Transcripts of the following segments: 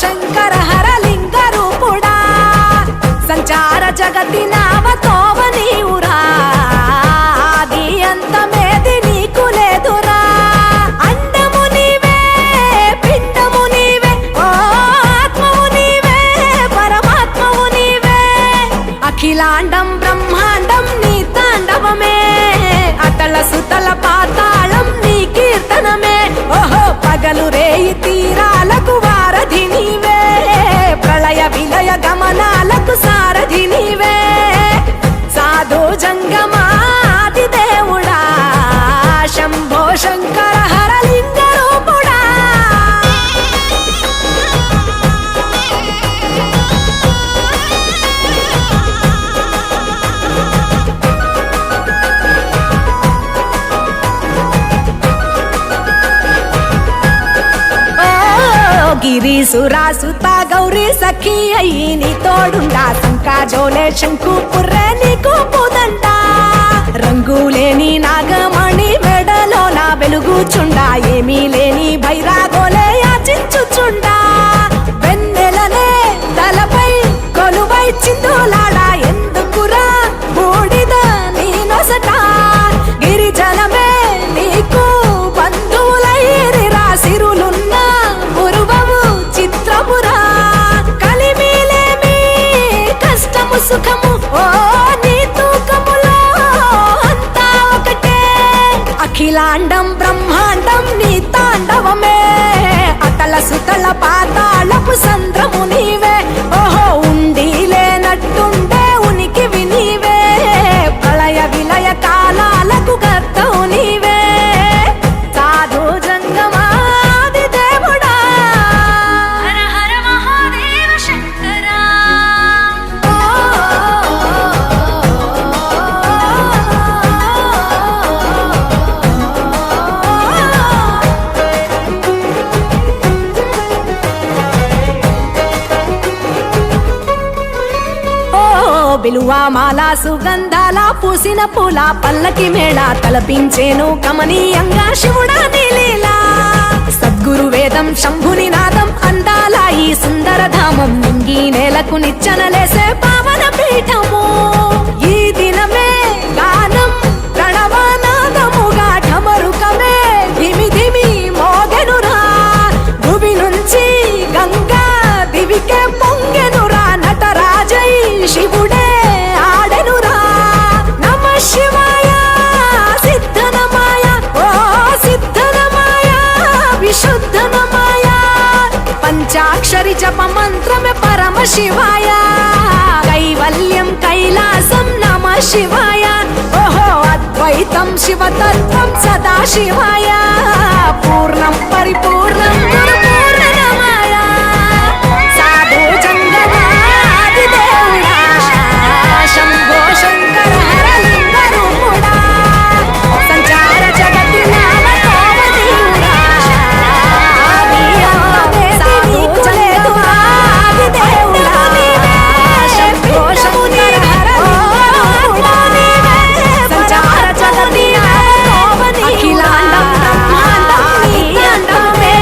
శంకర హరలింగ రూపుడా సంచార జగతి నావతోవ నీవురా ఆది అంతమేది నీకు లేదురా అండము నీవే పిండము నీవే ఓ ఆత్మవు నీవే పరమాత్మవు నీవే అఖిలాండం బ్రహ్మాండం నీ తాండవమే అతల సుతల పాతాళం నీ కీర్తనమే ఓహో పగలు రేయి తీరాలకు వారధి నీవే ప్రళయ విలయ గమనాలకు సారథి నీవే సాధు జంగమాది దేవుడా శంభో శంకర హరలింగ రూపుడా గిరీసురాసుత గౌరీ సఖీ అయ్యి నీ తోడుండా సంకాజోలే శంకు పుర్రే నీకు పుదంట రంగులేని నాగమణి మెడలో నా వెలుగుచుండా ఏమీ లేని భైరాగోలే యాచించుచుండా వెన్నెలనే తలపై కొలువై చిందులాడా ఎందుకురా బూడిద నీ నొసట గిరిజనమే నీకు బంధువులైరిరా సిరులున్న చిత్రమురా కలిమిలేమి కష్టము సుఖము ఓ నీ తూకములో అంతా ఒకటే అఖిలాండం బ్రహ్మాండం నీ తాండవమే అతల సుతల పాతాళపు సంద్రము నీవే ఓహో ఉండి లేనట్టుండే ఉనికివి నీవే ప్రళయ విలయ కాలాలకు కర్తవు నీవే సాధు జంగమాది దేవుడా బిలువామాల సుగంధాల పూసిన పూల పల్లకి మేళ తలపించేను కమనీయంగా శివుడా నీలీలా సద్గురు వేదం శంభుని నాదం అందాల ఈ సుందర ధామం నింగి నేలకు నిచ్చనలేసే పావన పీఠము ఈ దినమే గానం ప్రణవనాదముగా ఢమరుకమే ధిమి ధిమి మోగెనురా భూమి నుంచి గంగా దివికే పొంగెనురా నటరాజై శివుడే ఆడెనురా నమ శివాయ సిద్ధనమాయ ఓ సిద్ధనమాయ విశుద్ధనమాయ పంచాక్షరి జప మంత్రమే పరమ శివాయ కైవల్యం కైలాసం నమ శివాయ ఓహో అద్వైతం శివతత్వం సదా శివాయ పూర్ణం పరిపూర్ణం గురుపూర్ణనమాయ సాధు జంగమాది దేవుడా శంభో శంకర హరలింగ రూపుడా సంచార జగతి నామతోవ నీవురా ఆది అంతమేది నీకు లేదురా ఆది దేవుడా శంభో శంకర హరలింగ రూపుడా సంచార జగతి నామతోవ నీవురా అఖిలాండం బ్రహ్మాండం నీ అండమే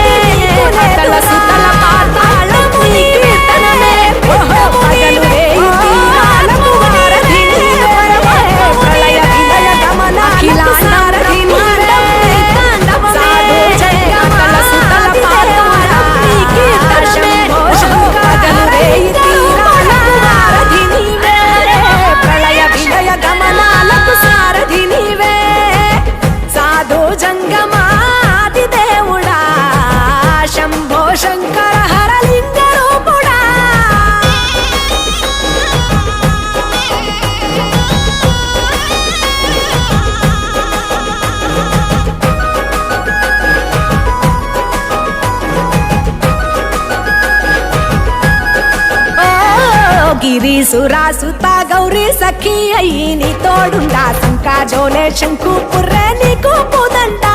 గిరీసురా సుత గౌరీ సఖి అయ్యి నీ తోడుండా సంకాజోలే శంకు పుర్రే నీకు పూదంట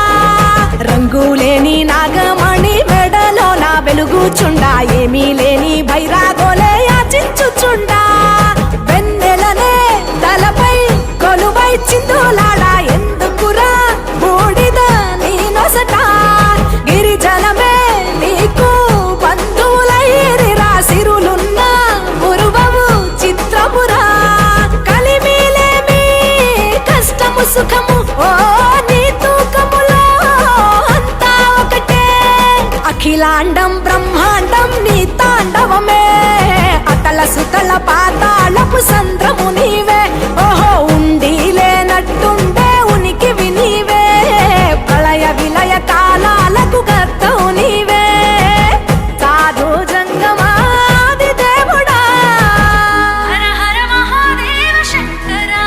రంగులేని నాగమణి మెడలో నా వెలుగుచుండా ఏమీ లేని భైరాగోలే యాచించుచుండా వెన్నెలనే తలపై కొలువై చిందులాడా ఎందుకురా బూడిద నీ నొసట గిరిజనమే నీకు బంధువులైరిరా సిరులున్న మురువవు చిత్రపురా కలిమిలేమి కష్టము సుఖము ఓ నీ తూకములో అంతా ఒకటే అఖిలాండం బ్రహ్మాండం నీ తాండవమే అతల సుతల పాతాళపు సంద్రము నీవే ఓహో ఉండి లేనట్టుండే ఉనికివి నీవే ప్రళయ విలయ కాలాలకు కర్తవు నీవే సాధు జంగమాది దేవుడా హర హర మహాదేవ శంకరా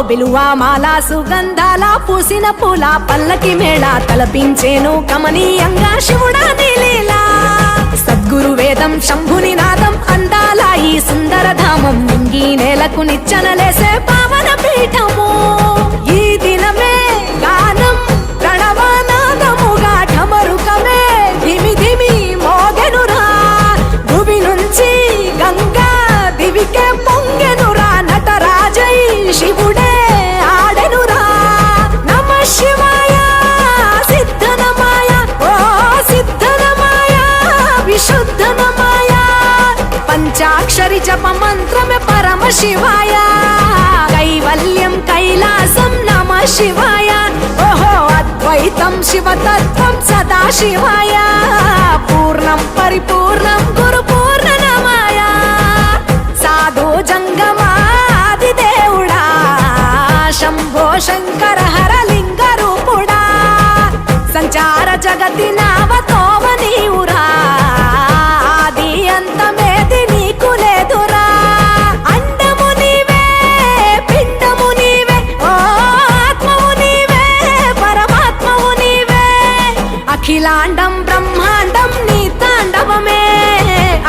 బిలువా మాల సుగంధాల పూసిన పూల పల్లకి మేళ తలపించేను కమనీయంగా శివుడా నీలీలా సద్గురు వేదం శంభుని నాదం అందాల ఈ సుందర ధామం నింగి నేలకు నిచ్చనలేసే పావన పీఠము ఈ దినమే గానం ప్రణవనాదముగా ఢమరుకమే ధిమి ధిమి మోగెనురా భువి నుంచి గంగా దివికే పొంగెనురా నటరాజై శివుడే ఆడెనురా నమ శివాయ సిద్ధనమాయ ఓ సిద్ధనమాయ విశుద్ధనమాయ పంచాక్షరి జప మంత్రమే పరమ శివాయ కైవల్యం కైలాసం నమ శివాయ ఓహో అద్వైతం శివతత్వం సదా శివాయ పూర్ణం పరిపూర్ణం గురు పూర్ణనమాయ సాధు జంగమాది దేవుడా శంభో శంకర హర లింగ రూపుడా సంచార జగతి నావతోవ నీవురా ఆది అంతమేది నీకు లేదురా అండము నీవే పిండము నీవే ఓ ఆత్మవు నీవే పరమాత్మవు నీవే అఖిలాండం బ్రహ్మాండం నీ తాండవమే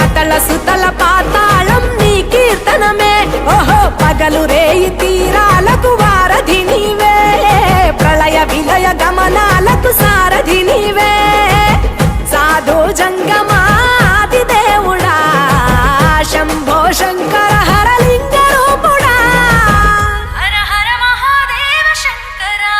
అతల సుతల పాతాళం నీ కీర్తనమే ఓహో పగలు రేయి తీరాలకు వారధి నీవే ప్రళయ విలయ గమనాలకు సారథి నీవే సాధు జంగమాది దేవుడా శంభో శంకర హర లింగ రూపుడా హర హర మహాదేవ శంకరా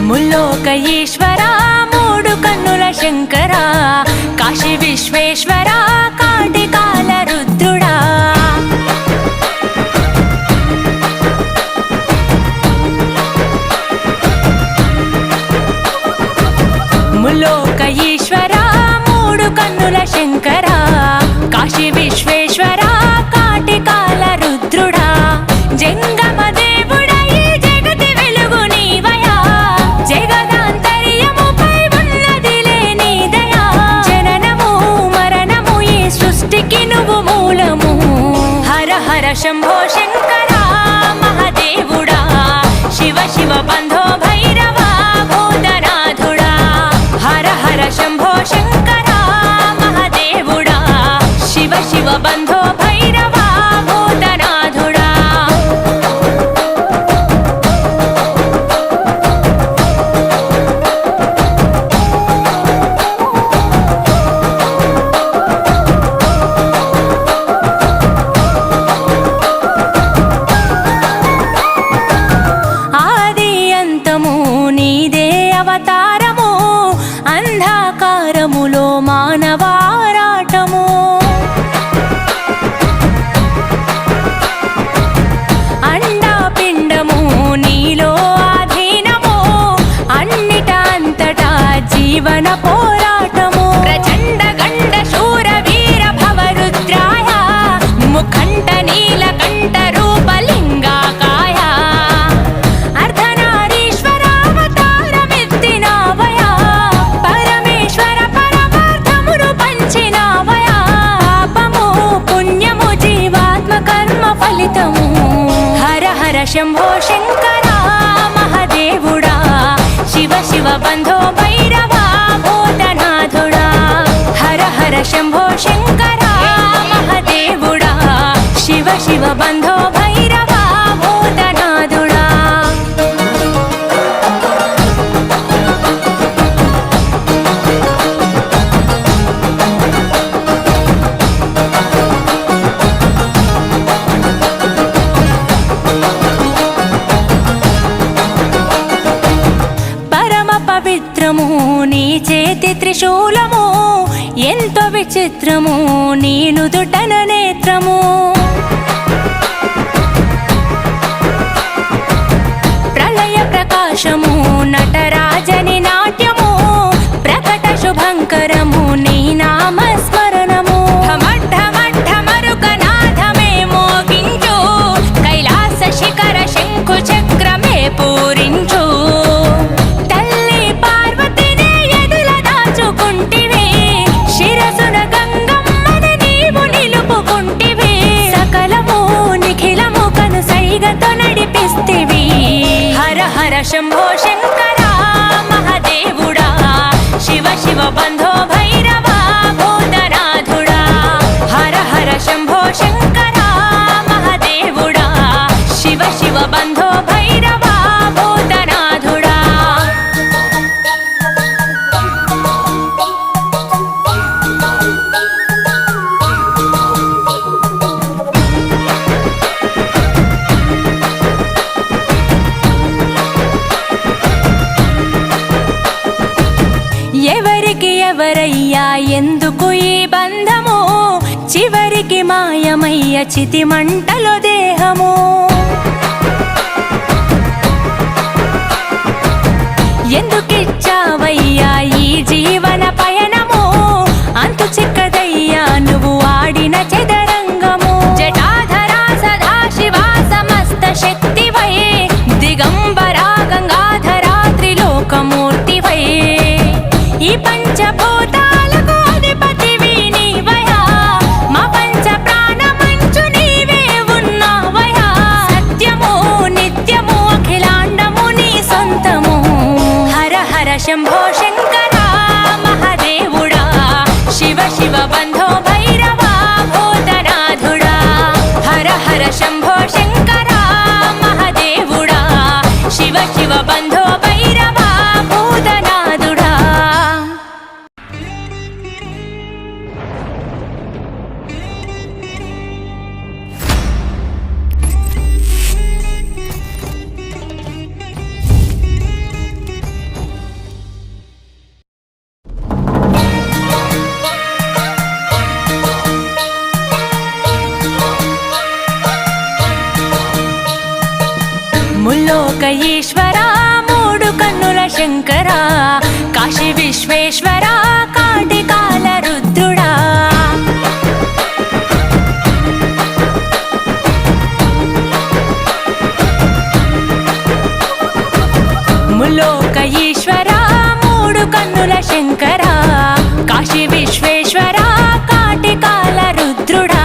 ముల్లోక ఈశ్వర మూడు కన్నుల శంకర కాశీ విశ్వేశ్వర కాటికాల రుద్రుడా ముల్లోక ఈశ్వర మూడు కన్నుల శంకర కాశీ విశ్వేశ్వర కాటికాల రుద్రుడా జంగమ దేవుడా ఈ జగతి వెలుగు నీవయా జగదాంతర్యముపై ఉన్నదిలే నీ దయా జననము మరణము ఈ సృష్టికి నువ్వు మూలము హర హర శంభో శంకర మహాదేవుడా శివ శివ బంధో భైరవ భూతనాథుడా హర హర శంభో శంకర మహాదేవుడా శివ శివ బంధో భైరవ భూతనాథుడా ఆది అంతము నీదే అవతారము అంధకారములో మానవారాటము అండా పిండము నీ జీవన పోరాటము ప్రచండ గండ శూర వీర భవరుద్రాయ ముఖంట నీలకంఠ రూపలింగాకాయ అర్ధనారీశ్వరావతారమెత్తినావయా పరమేశ్వర పరమార్థమును పంచినావయా పాపము పుణ్యము జీవాత్మ కర్మ ఫలితము హర హర శంభో శంకర మహదేవుడా శివ శివ బంధో భైరవా భూతనాథుడా హర హర శంభో శంకర మహదేవుడా శివ శివ బంధో భైరవా భూతనాథుడా పరమ పవిత్రము నీ చేతి త్రిశూలము ఎంతో విచిత్రము నీ నుదుటన నేత్రము ప్రళయ ప్రకాశము నటరాజని నాట్యము ప్రకట శుభంకరము నీ నామస్మరణము ఢమఢమఢమరుకనాథమే మోగించు కైలాస శిఖర శంఖు చక్రమే పూరించు తల్లి పార్వతినే ఎదుల దాచుకుంటివే శిరసున గంగమ్మని నీవు నిలుపుకుంటివే సకలము నిఖిలము కనుసైగతో నడిపిస్తివి హర హర శంభో శంకర మహదేవుడా శివ శివ బంధో భైరవా భూతనాథుడా హర హర శంభో శంకర మహదేవుడా శివ శివ బంధో భైరవా భూతనాథుడా ఎవరికి ఎవరయ్యా ఎందుకు ఈ బంధము చివరికి మాయమయ్య చితి మంటలో దేహము ఎందుకిచ్చావయ్యా ఈ జీవన పయనము అంతు చిక్కదయ్యా నువ్వు ఆడిన చదరంగము జటాధరా సదా శివా సమస్త శక్తివై దిగంబరా గంగాధరా త్రిలోకమూర్తివై ఈ పంచభూతాలకు అధిపతివి నీవయా మా పంచ ప్రాణమంచు నీవే ఉన్నావయా సత్యము నిత్యము అఖిలాండము నీ సొంతము హర హర శంభో శంకర మహదేవుడా శివ శివ బంధో భైరవా భూతనాథుడా హర హర శంభో శంకర మహదేవుడా శివ శివ బంధో భైరవా భూతనాథుడా ముల్లోక ఈశ్వరా మూడు కన్నుల శంకరా కాశీ విశ్వేశ్వరా కాటికాల రుద్రుడా ముల్లోక ఈశ్వరా మూడు కన్నుల శంకరా కాశీ విశ్వేశ్వరా కాటికాల రుద్రుడా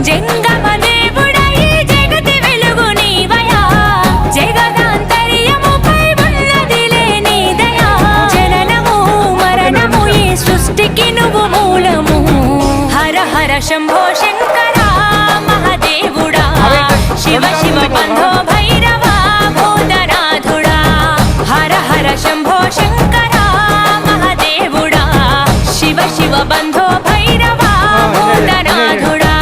జంగమ దేవుడా ఈ జగతి వెలుగు నీవయా జగదాంతర్యముపై ఉన్నదిలే నీ దయా జననము మరణము ఈ సృష్టికి నువ్వు మూలము హర హర శంభో శంకర మహదేవుడా శివ శివ బంధో భైరవా భూతనాథుడా హర హర శంభో శంకర మహదేవుడా శివ శివ బంధో భైరవా భూతనాథుడా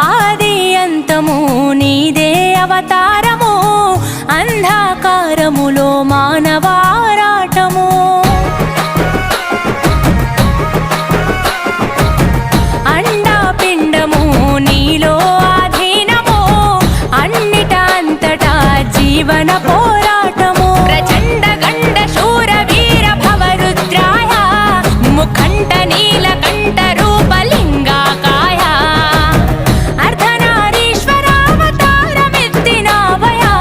ఆది అంతము నీదే అవతారము అంధకార పోరాటము ప్రచండ గండ శూర వీర భవరుద్రాయ ముఖంట నీలకంఠ రూపలింగాకాయ అర్ధనారీశ్వరావతారమెత్తినావయా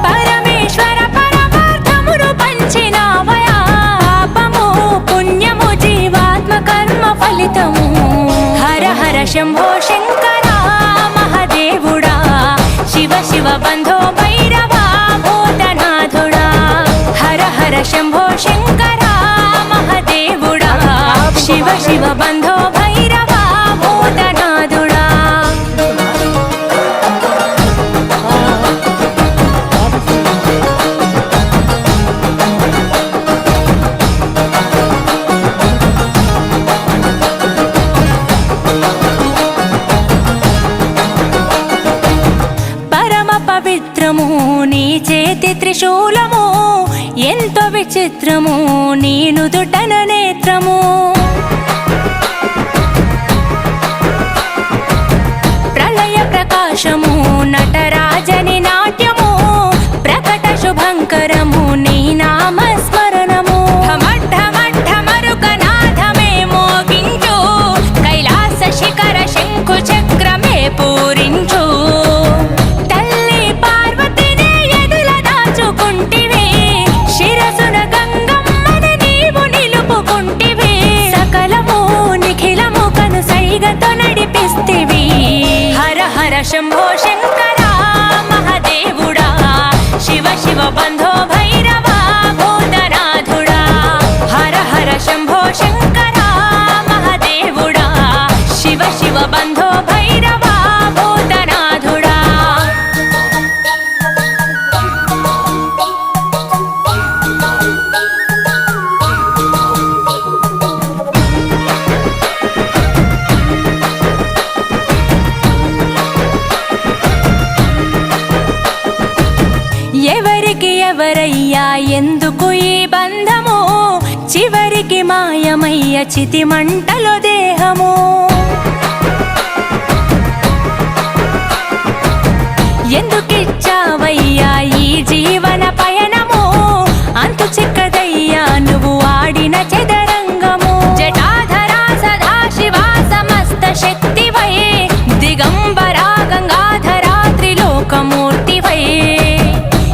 పరమేశ్వర పరమార్థమును పంచినావయా పాపము పుణ్యము జీవాత్మ కర్మ ఫలితము హర హర శంభో శంకర మహదేవుడా శివ శివ బంధో భైరవా భూతనాథుడా హర హర శంభో శంకర మహదేవుడా శివ శివ బంధో భైరవా భూతనాథుడా పరమ పవిత్రము నీ చేతి త్రిశూలము ఎంతో విచిత్రము నీ నుదుటన నేత్రము ప్రళయ ప్రకాశము నటరాజని నాట్యము ప్రకట శుభంకరము నీ నామస్మరణము ఢమరుకనాథమే మోగించు కైలాస శిఖర శంఖు చక్రమే పూరించు తల్లి పార్వతిని ఎదుల దాచుకుంటివే శిరసున గంగమ్మని నీవు నిలుపుకుంటివే సకలము నిఖిలము కను సైగతో నడిపిస్తివి హర హర శంభో శంకర మహదేవుడా శివ శివ బంధో భైరవా భూతనాథుడా హర హర శంభో శంకర మహదేవుడా శివ శివ బంధో భైరవా భూతనాథుడా ఎవరికి ఎవరయ్యా ఎందుకు ఈ బంధము చివరికి మాయమయ్య చితి మంటలో దేహము ఎందుకిచ్చావయ్యా ఈ జీవన పయనము అంతు చిక్కదయ్యా నువ్వు ఆడిన చదరంగము జటాధరా సదా శివా సమస్త శక్తివై దిగంబరా గంగాధరా త్రిలోకమూర్తివై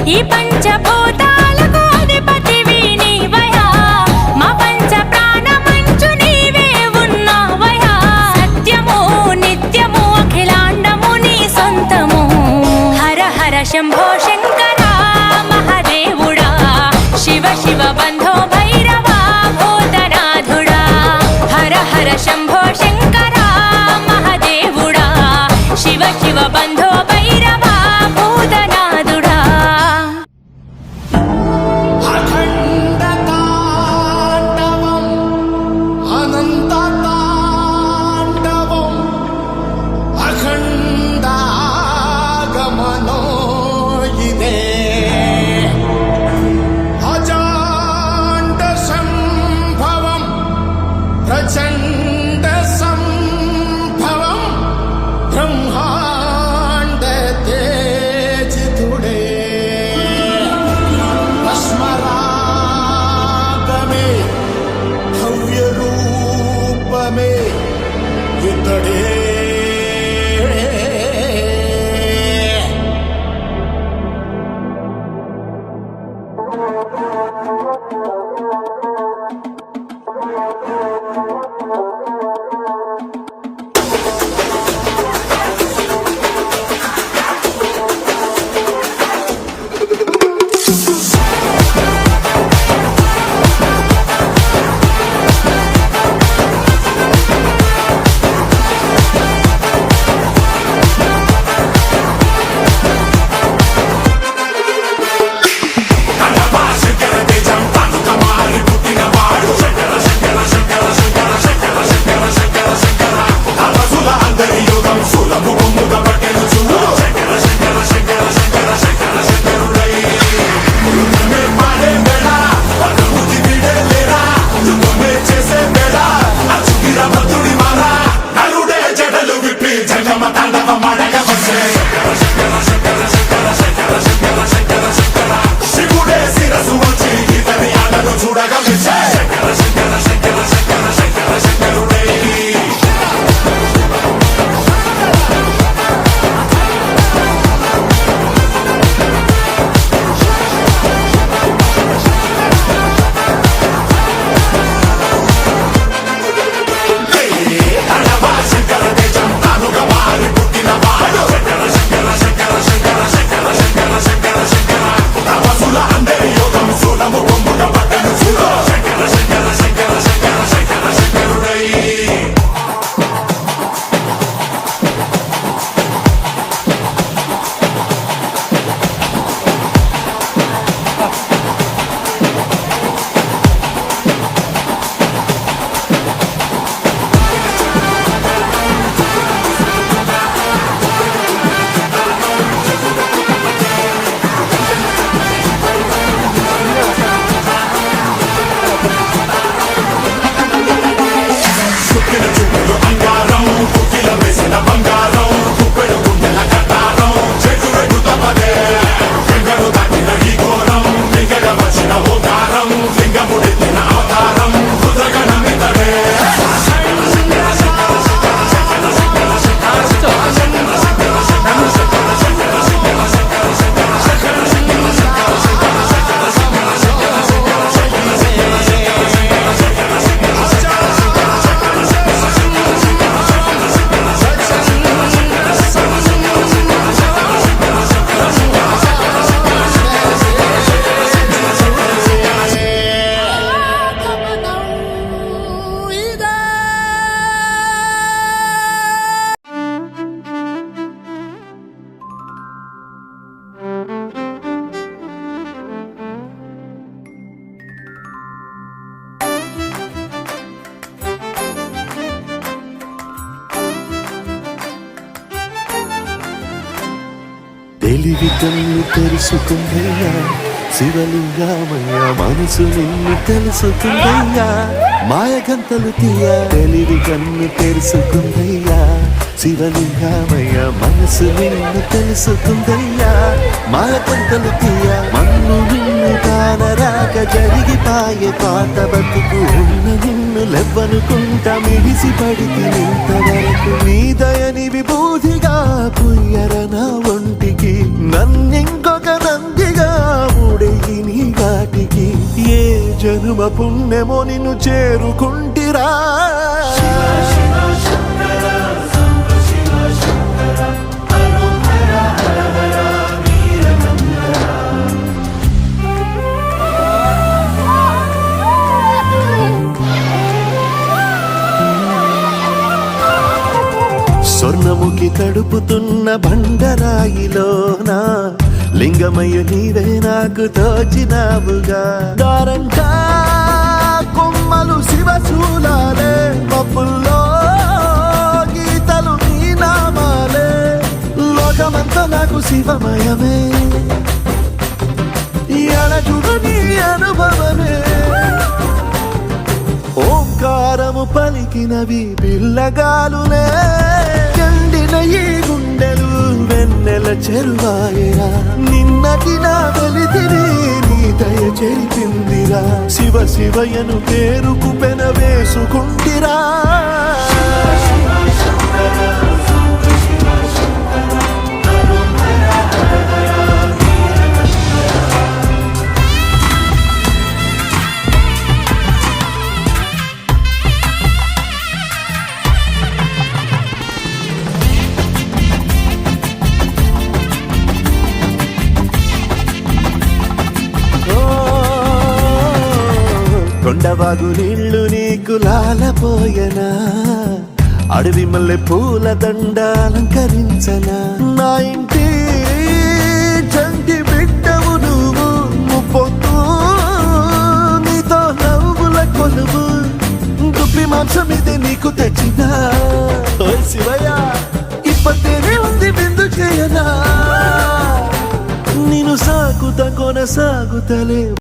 ఈ పంచభూతాలకు అధిపతివి నీవయా మా పంచ ప్రాణమంచు నీవే ఉన్నావయా సత్యము నిత్యము అఖిలాండము నీ సొంతము హర హర శంభో శంకర మహదేవుడా శివ శివ బంధో భైరవా భూతనాథుడా హర హర శంభో శంకర మహదేవుడా శివ శివ బంధో భైరవా భూతనాథుడా అఖండ తాండవం అనంత తాండవం అఖండాగమనో ఇదే అజాండ సంభవం ప్రచండ సంభవం బ్రహ్మాండ తేజితుడే భస్మరాగమే భవ్యరూపమే ఇతడే తెలివి కన్ను తెరుచుకుందయ్యా శివలింగమయ్య మనసు నిన్ను తెలుసుకుందయ్యా మాయగంతలు తీయ తెలివి కన్ను తెరుచుకుందయ్యా శివలింగమయ్య మనసు నిన్ను తెలుసుకుందయ్యా మాయగంతలు తీయ మన్ను నిన్ను కానరాక జరిగిపాయే పాత బతుకు ఉన్న నిన్ను లెవ్వనుకుంటా మిడిసి పడితే ఇంతవరకు నీ దయని విభూతిగా పుయ్యర నా ఒంటికి నన్నింకొక నందిగా ముడెయ్యి నీ గాటికి ఏ జనుమ పుణ్యమో నిన్ను చేరుకుంటిరా స్వర్ణముఖి తడుపుతున్న బండరాయిలోనా లింగమయ్య నీవే నాకు తోచినావుగా దారంకా కొమ్మలు శివశూలాలే పప్పుల్లో గీతలు నీ నామాలే లోకమంతా నాకు శివమయమే ఎడచుడు నీ అనుభవమే ఓంకారము పలికినవి పిల్లగాలులే ఎండిన ఈ గుండెలు వెన్నెల చెరువాయరా నిన్నటి నా వెలితిని నీ దయ చెరిపిందిరా శివ శివయను పేరుకు పెన వేసుకుంటిరా కొండవాగు నీళ్లు నీకు లాలపోయనా అడవి మల్లె పూల దండ అలంకరించనా నా ఇంటి చంటి బిడ్డవు నువ్వు ముప్పొద్దు నీతో నవ్వుల కొలువు గుప్పి మాంసం ఇది నీకు తెచ్చినా ఓ శివయ్య ఇప్పటినే ఉంది బిందు చేయనా నేను సాగుతా కొనసాగుతలే